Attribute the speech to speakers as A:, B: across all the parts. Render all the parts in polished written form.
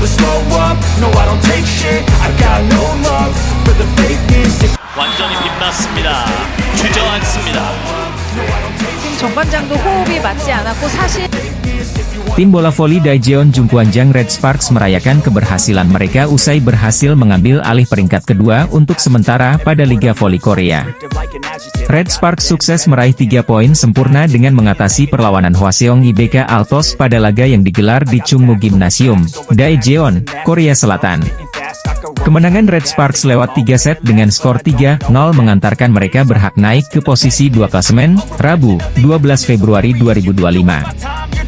A: never slow up, no I don't take shit. I got no love for the fakeness.
B: 완전히 빗났습니다. 주저앉습니다.
C: 지금 정관장도 호흡이 맞지 않았고 사실
D: Tim bola voli Daejeon Jungkwanjang Red Sparks merayakan keberhasilan mereka usai berhasil mengambil alih peringkat kedua untuk sementara pada Liga Voli Korea. Red Sparks sukses meraih 3 poin sempurna dengan mengatasi perlawanan Hwaseong IBK Altos pada laga yang digelar di Chungmu Gymnasium, Daejeon, Korea Selatan. Kemenangan Red Sparks lewat 3 set dengan skor 3-0 mengantarkan mereka berhak naik ke posisi 2 klasemen, Rabu, 12 Februari 2025.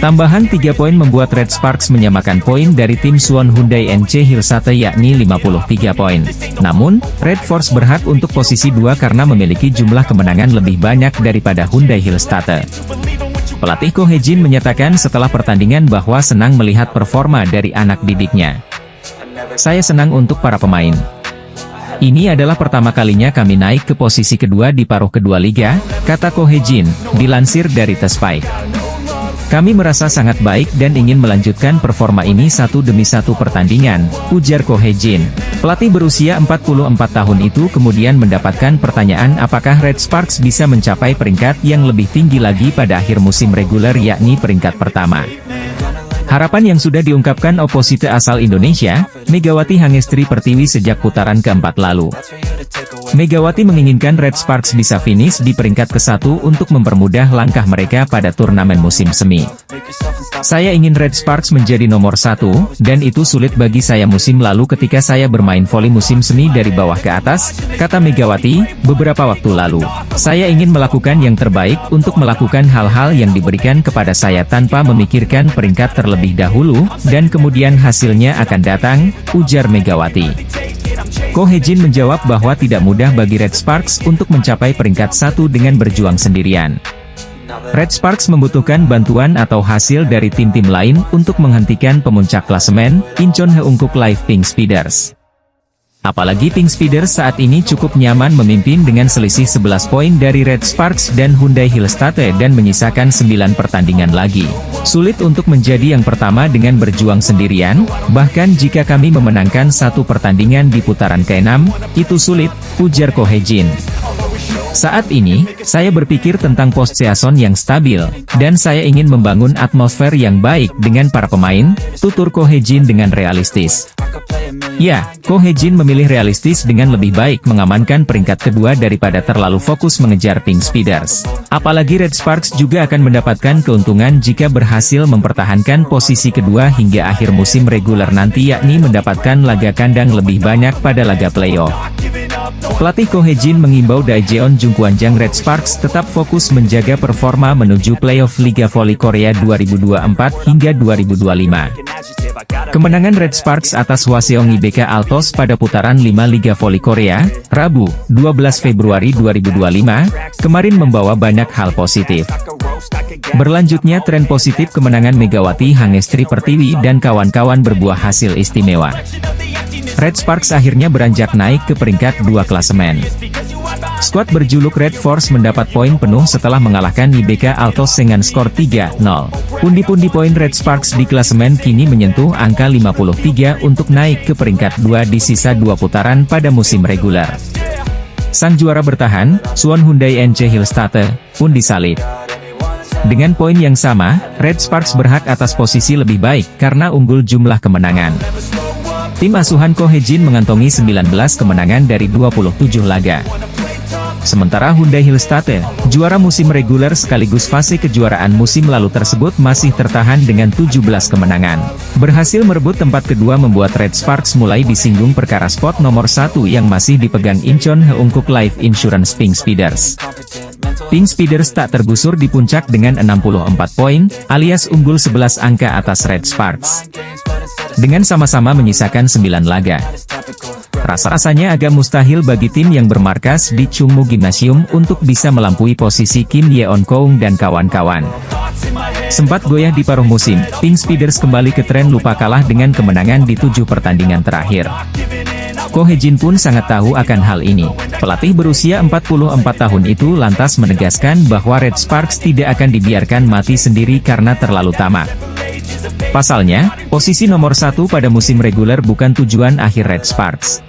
D: Tambahan 3 poin membuat Red Sparks menyamakan poin dari tim Suwon Hyundai NC Hillstate yakni 53 poin. Namun, Red Force berhak untuk posisi 2 karena memiliki jumlah kemenangan lebih banyak daripada Hyundai Hillstate. Pelatih Ko Hye-jin menyatakan setelah pertandingan bahwa senang melihat performa dari anak didiknya. Saya senang untuk para pemain. Ini adalah pertama kalinya kami naik ke posisi kedua di paruh kedua liga, kata Ko Hye-jin, dilansir dari The Spike. Kami merasa sangat baik dan ingin melanjutkan performa ini satu demi satu pertandingan, ujar Ko Hye-jin. Pelatih berusia 44 tahun itu kemudian mendapatkan pertanyaan apakah Red Sparks bisa mencapai peringkat yang lebih tinggi lagi pada akhir musim reguler yakni peringkat pertama. Harapan yang sudah diungkapkan oposite asal Indonesia, Megawati Hangestri Pertiwi sejak putaran keempat lalu. Megawati menginginkan Red Sparks bisa finish di peringkat ke-1 untuk mempermudah langkah mereka pada turnamen musim semi. Saya ingin Red Sparks menjadi nomor 1, dan itu sulit bagi saya musim lalu ketika saya bermain voli musim semi dari bawah ke atas, kata Megawati, beberapa waktu lalu. Saya ingin melakukan yang terbaik untuk melakukan hal-hal yang diberikan kepada saya tanpa memikirkan peringkat terlebih dahulu, dan kemudian hasilnya akan datang, ujar Megawati. Ko Hye-jin menjawab bahwa tidak mudah bagi Red Sparks untuk mencapai peringkat 1 dengan berjuang sendirian. Red Sparks membutuhkan bantuan atau hasil dari tim-tim lain untuk menghentikan pemuncak klasemen, Incheon Heungkuk Live Pink Speeders. Apalagi Pink Speeders saat ini cukup nyaman memimpin dengan selisih 11 poin dari Red Sparks dan Hyundai Hillstate dan menyisakan 9 pertandingan lagi. Sulit untuk menjadi yang pertama dengan berjuang sendirian, bahkan jika kami memenangkan satu pertandingan di putaran ke-6, itu sulit, ujar Ko Hye-jin. Saat ini, saya berpikir tentang postseason yang stabil, dan saya ingin membangun atmosfer yang baik dengan para pemain, tutur Ko Hye-jin dengan realistis. Ya, Ko Hye-jin memilih realistis dengan lebih baik mengamankan peringkat kedua daripada terlalu fokus mengejar Pink Speeders. Apalagi Red Sparks juga akan mendapatkan keuntungan jika berhasil mempertahankan posisi kedua hingga akhir musim reguler nanti yakni mendapatkan laga kandang lebih banyak pada laga playoff. Pelatih Ko Hye-jin mengimbau Daejeon Jungkwanjang Red Sparks tetap fokus menjaga performa menuju playoff Liga Voli Korea 2024 hingga 2025. Kemenangan Red Sparks atas Hwaseong IBK Altos pada putaran 5 Liga Voli Korea, Rabu, 12 Februari 2025, kemarin membawa banyak hal positif. Berlanjutnya tren positif kemenangan Megawati Hangestri Pertiwi dan kawan-kawan berbuah hasil istimewa. Red Sparks akhirnya beranjak naik ke peringkat 2 klasemen. Skuad berjuluk Red Force mendapat poin penuh setelah mengalahkan IBK Altos dengan skor 3-0. Pundi-pundi poin Red Sparks di klasemen kini menyentuh angka 53 untuk naik ke peringkat 2 di sisa 2 putaran pada musim reguler. Sang juara bertahan, Suwon Hyundai NC Hillstate, pun disalib. Dengan poin yang sama, Red Sparks berhak atas posisi lebih baik karena unggul jumlah kemenangan. Tim asuhan Ko Hye-jin mengantongi 19 kemenangan dari 27 laga. Sementara Hyundai Hillstate, juara musim reguler sekaligus fase kejuaraan musim lalu tersebut masih tertahan dengan 17 kemenangan. Berhasil merebut tempat kedua membuat Red Sparks mulai disinggung perkara spot nomor 1 yang masih dipegang Incheon Heungkuk Life Insurance Pink Speeders. Pink Speeders tak tergusur di puncak dengan 64 poin, alias unggul 11 angka atas Red Sparks. Dengan sama-sama menyisakan 9 laga. Rasa-rasanya agak mustahil bagi tim yang bermarkas di Chungmu Gymnasium untuk bisa melampaui posisi Kim Yeon-koung dan kawan-kawan. Sempat goyah di paruh musim, Pink Speeders kembali ke tren lupa kalah dengan kemenangan di 7 pertandingan terakhir. Ko Hye-jin pun sangat tahu akan hal ini. Pelatih berusia 44 tahun itu lantas menegaskan bahwa Red Sparks tidak akan dibiarkan mati sendiri karena terlalu tamak. Pasalnya, posisi nomor 1 pada musim reguler bukan tujuan akhir Red Sparks.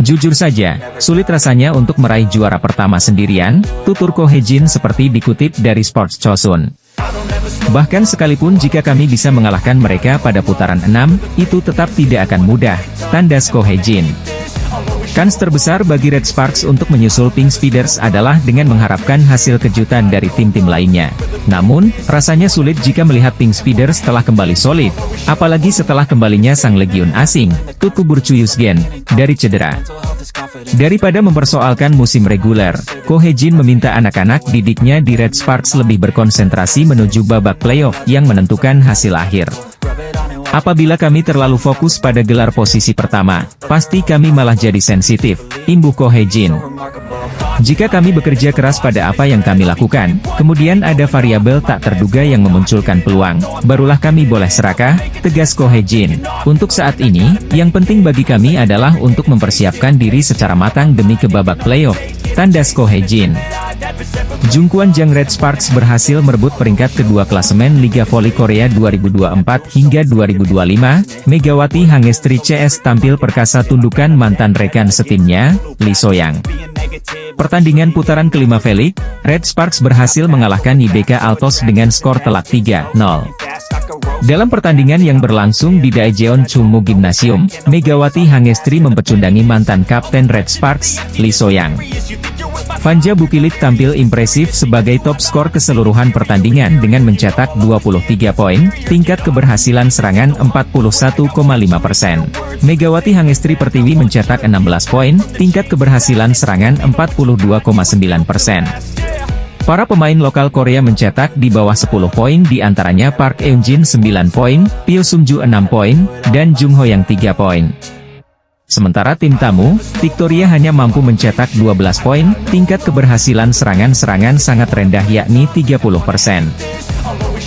D: Jujur saja, sulit rasanya untuk meraih juara pertama sendirian, tutur Ko Hye-jin seperti dikutip dari Sports Chosun. Bahkan sekalipun jika kami bisa mengalahkan mereka pada putaran 6, itu tetap tidak akan mudah, tandas Ko Hye-jin. Kans terbesar bagi Red Sparks untuk menyusul Pink Speeders adalah dengan mengharapkan hasil kejutan dari tim-tim lainnya. Namun, rasanya sulit jika melihat Pink Speeders telah kembali solid, apalagi setelah kembalinya sang legiun asing, Tutubur Chuyusgen, dari cedera. Daripada mempersoalkan musim reguler, Ko Hye-jin meminta anak-anak didiknya di Red Sparks lebih berkonsentrasi menuju babak playoff yang menentukan hasil akhir. Apabila kami terlalu fokus pada gelar posisi pertama, pasti kami malah jadi sensitif, imbuh Ko Hye-jin. Jika kami bekerja keras pada apa yang kami lakukan, kemudian ada variabel tak terduga yang memunculkan peluang, barulah kami boleh serakah, tegas Ko Hye-jin. Untuk saat ini, yang penting bagi kami adalah untuk mempersiapkan diri secara matang demi ke babak playoff, tandas Ko Hye-jin. Jungkwan-jang Red Sparks berhasil merebut peringkat kedua klasemen Liga Voli Korea 2024 hingga 2025, Megawati Hangestri CS tampil perkasa tundukan mantan rekan setimnya, Lee So-yang. Pertandingan putaran kelima Velik, Red Sparks berhasil mengalahkan IBK Altos dengan skor telak 3-0. Dalam pertandingan yang berlangsung di Daejeon Chungmu Gymnasium, Megawati Hangestri mempecundangi mantan kapten Red Sparks, Lee So-yang. Fanja Bukilik tampil impresif sebagai top skor keseluruhan pertandingan dengan mencetak 23 poin, tingkat keberhasilan serangan 41,5%. Megawati Hangestri Pertiwi mencetak 16 poin, tingkat keberhasilan serangan 42,9%. Para pemain lokal Korea mencetak di bawah 10 poin diantaranya Park Eun-jin 9 poin, Pyo Sung-ju 6 poin, dan Jung Ho-yang 3 poin. Sementara tim tamu, Victoria hanya mampu mencetak 12 poin, tingkat keberhasilan serangan sangat rendah yakni 30%.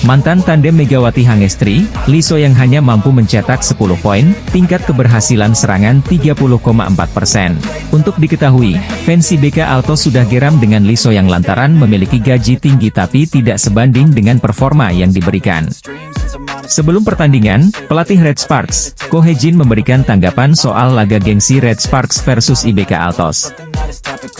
D: Mantan tandem Megawati Hangestri, Lee So-yang hanya mampu mencetak 10 poin, tingkat keberhasilan serangan 30,4%. Untuk diketahui, fans IBK Altos sudah geram dengan Lee So-yang lantaran memiliki gaji tinggi tapi tidak sebanding dengan performa yang diberikan. Sebelum pertandingan, pelatih Red Sparks, Ko Hye-jin memberikan tanggapan soal laga gengsi Red Sparks versus IBK Altos.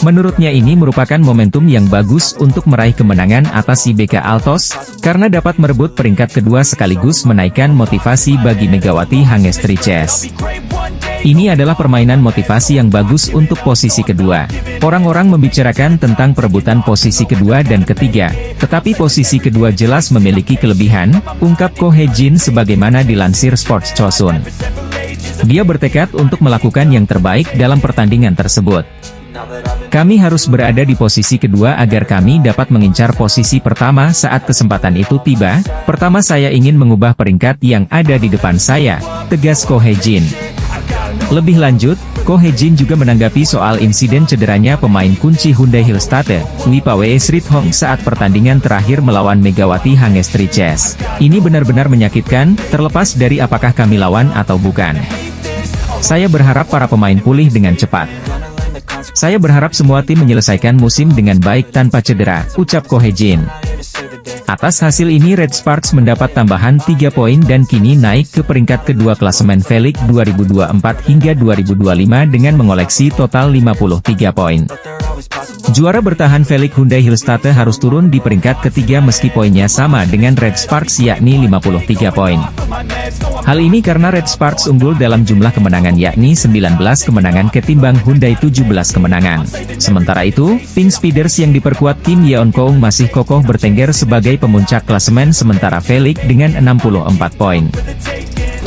D: Menurutnya ini merupakan momentum yang bagus untuk meraih kemenangan atas IBK Altos, karena dapat merebut peringkat kedua sekaligus menaikkan motivasi bagi Megawati Hangestri CS. Ini adalah permainan motivasi yang bagus untuk posisi kedua. Orang-orang membicarakan tentang perebutan posisi kedua dan ketiga, tetapi posisi kedua jelas memiliki kelebihan, ungkap Ko Hye-jin sebagaimana dilansir Sports Chosun. Dia bertekad untuk melakukan yang terbaik dalam pertandingan tersebut. Kami harus berada di posisi kedua agar kami dapat mengincar posisi pertama saat kesempatan itu tiba. Pertama saya ingin mengubah peringkat yang ada di depan saya, tegas Ko Hye-jin. Lebih lanjut, Ko Hye-jin juga menanggapi soal insiden cederanya pemain kunci Hyundai Hillstate, Lee Pawee Srithong saat pertandingan terakhir melawan Megawati Hangestri CS. Ini benar-benar menyakitkan, terlepas dari apakah kami lawan atau bukan. Saya berharap para pemain pulih dengan cepat. Saya berharap semua tim menyelesaikan musim dengan baik tanpa cedera, ucap Ko Hye-jin. Atas hasil ini Red Sparks mendapat tambahan 3 poin dan kini naik ke peringkat kedua klasemen Velik 2024 hingga 2025 dengan mengoleksi total 53 poin. Juara bertahan Velik Hyundai Hillstate harus turun di peringkat ketiga meski poinnya sama dengan Red Sparks yakni 53 poin. Hal ini karena Red Sparks unggul dalam jumlah kemenangan yakni 19 kemenangan ketimbang Hyundai 17 kemenangan. Sementara itu, Pink Speeders yang diperkuat Kim Yeon-keung masih kokoh bertengger sebagai pemuncak klasemen sementara Velik dengan 64 poin.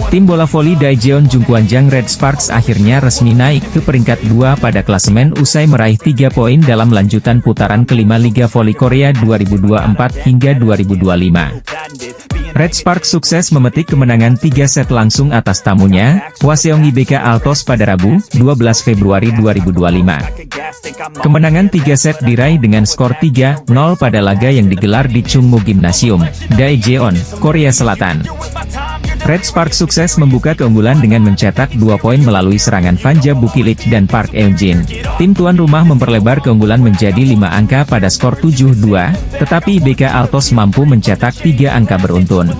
D: Tim bola voli Daejeon Jungkwan-jang Red Sparks akhirnya resmi naik ke peringkat 2 pada klasemen usai meraih 3 poin dalam lanjutan putaran kelima Liga Voli Korea 2024 hingga 2025. Red Sparks sukses memetik kemenangan 3 set langsung atas tamunya, Hwaseong IBK Altos pada Rabu, 12 Februari 2025. Kemenangan 3 set diraih dengan skor 3-0 pada laga yang digelar di Chungmu Gymnasium, Daejeon, Korea Selatan. Red Sparks sukses membuka keunggulan dengan mencetak 2 poin melalui serangan Fanja Bukilik dan Park Eun-jin. Tim tuan rumah memperlebar keunggulan menjadi 5 angka pada skor 7-2, tetapi IBK Altos mampu mencetak 3 angka beruntun.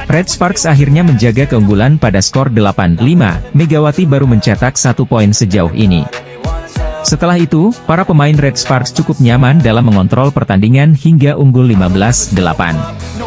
D: Red Sparks akhirnya menjaga keunggulan pada skor 8-5, Megawati baru mencetak 1 poin sejauh ini. Setelah itu, para pemain Red Sparks cukup nyaman dalam mengontrol pertandingan hingga unggul 15-8.